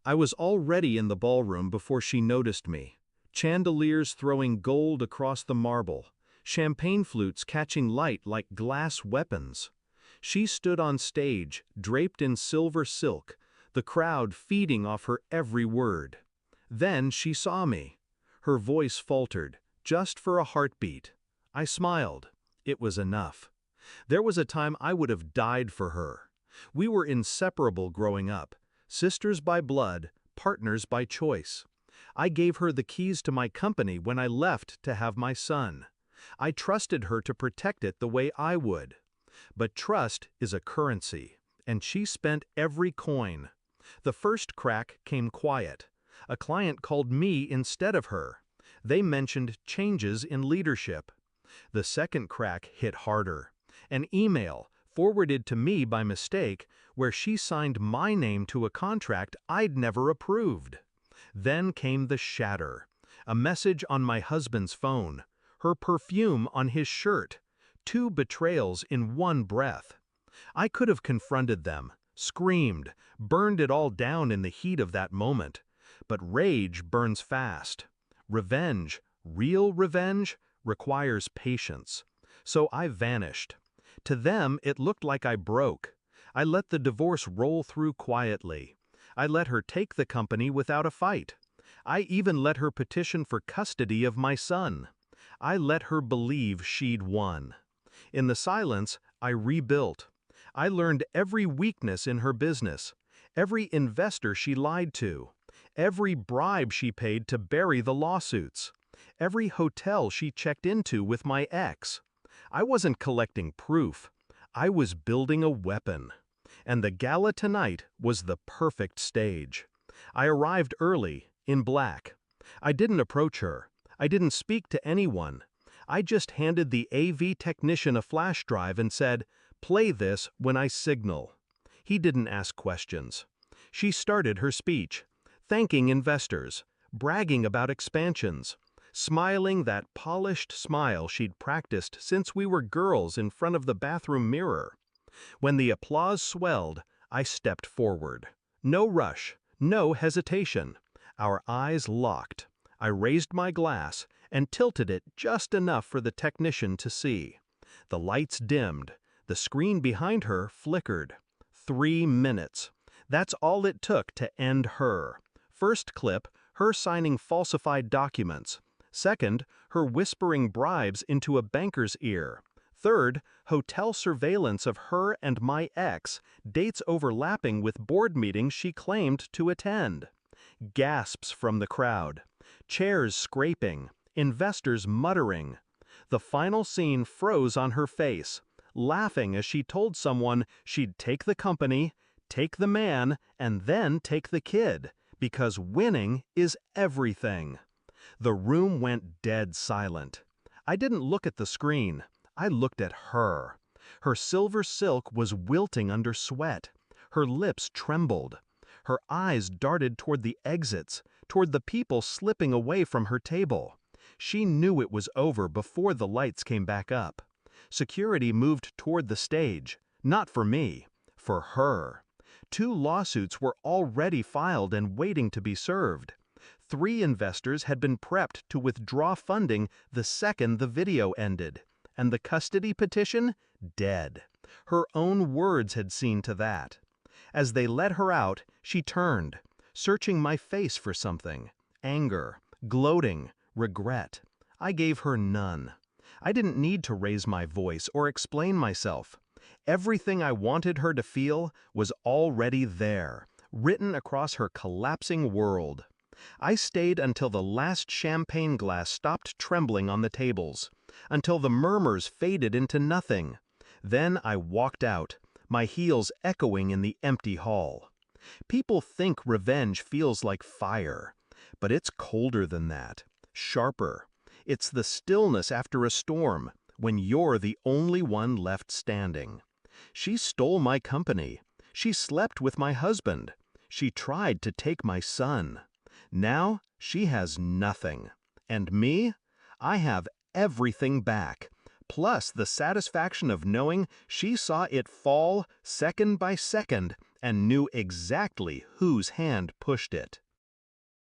I was already in the ballroom before she noticed me. Chandeliers throwing gold across the marble, champagne flutes catching light like glass weapons. She stood on stage, draped in silver silk, the crowd feeding off her every word. Then she saw me. Her voice faltered, just for a heartbeat. I smiled. It was enough. There was a time I would have died for her. We were inseparable growing up, sisters by blood, partners by choice. I gave her the keys to my company when I left to have my son. I trusted her to protect it the way I would. But trust is a currency, and she spent every coin. The first crack came quiet. A client called me instead of her. They mentioned changes in leadership. The second crack hit harder. An email, forwarded to me by mistake, where she signed my name to a contract I'd never approved. Then came the shatter. A message on my husband's phone. Her perfume on his shirt. 2 betrayals in one breath. I could have confronted them, screamed, burned it all down in the heat of that moment. But rage burns fast. Revenge, real revenge, requires patience. So I vanished. To them, it looked like I broke. I let the divorce roll through quietly. I let her take the company without a fight. I even let her petition for custody of my son. I let her believe she'd won. In the silence, I rebuilt. I learned every weakness in her business, every investor she lied to, every bribe she paid to bury the lawsuits, every hotel she checked into with my ex. I wasn't collecting proof. I was building a weapon. And the gala tonight was the perfect stage. I arrived early, in black. I didn't approach her. I didn't speak to anyone. I just handed the AV technician a flash drive and said, "Play this when I signal." He didn't ask questions. She started her speech, thanking investors, bragging about expansions, smiling that polished smile she'd practiced since we were girls in front of the bathroom mirror. When the applause swelled, I stepped forward. No rush, no hesitation. Our eyes locked. I raised my glass and tilted it just enough for the technician to see. The lights dimmed. The screen behind her flickered. 3 minutes. That's all it took to end her. First clip, her signing falsified documents. Second, her whispering bribes into a banker's ear. Third, hotel surveillance of her and my ex, dates overlapping with board meetings she claimed to attend. Gasps from the crowd. Chairs scraping. Investors muttering. The final scene froze on her face, laughing as she told someone she'd take the company, take the man, and then take the kid, because winning is everything. The room went dead silent. I didn't look at the screen. I looked at her. Her silver silk was wilting under sweat. Her lips trembled. Her eyes darted toward the exits, toward the people slipping away from her table. She knew it was over before the lights came back up. Security moved toward the stage, not for me, for her. 2 lawsuits were already filed and waiting to be served. 3 investors had been prepped to withdraw funding the second the video ended. And the custody petition? Dead. Her own words had seen to that. As they let her out, she turned, searching my face for something. Anger, gloating, regret. I gave her none. I didn't need to raise my voice or explain myself. Everything I wanted her to feel was already there, written across her collapsing world. I stayed until the last champagne glass stopped trembling on the tables, until the murmurs faded into nothing. Then I walked out, my heels echoing in the empty hall. People think revenge feels like fire, but it's colder than that, sharper. It's the stillness after a storm, when you're the only one left standing. She stole my company. She slept with my husband. She tried to take my son. Now she has nothing. And me? I have everything back, plus the satisfaction of knowing she saw it fall second by second and knew exactly whose hand pushed it.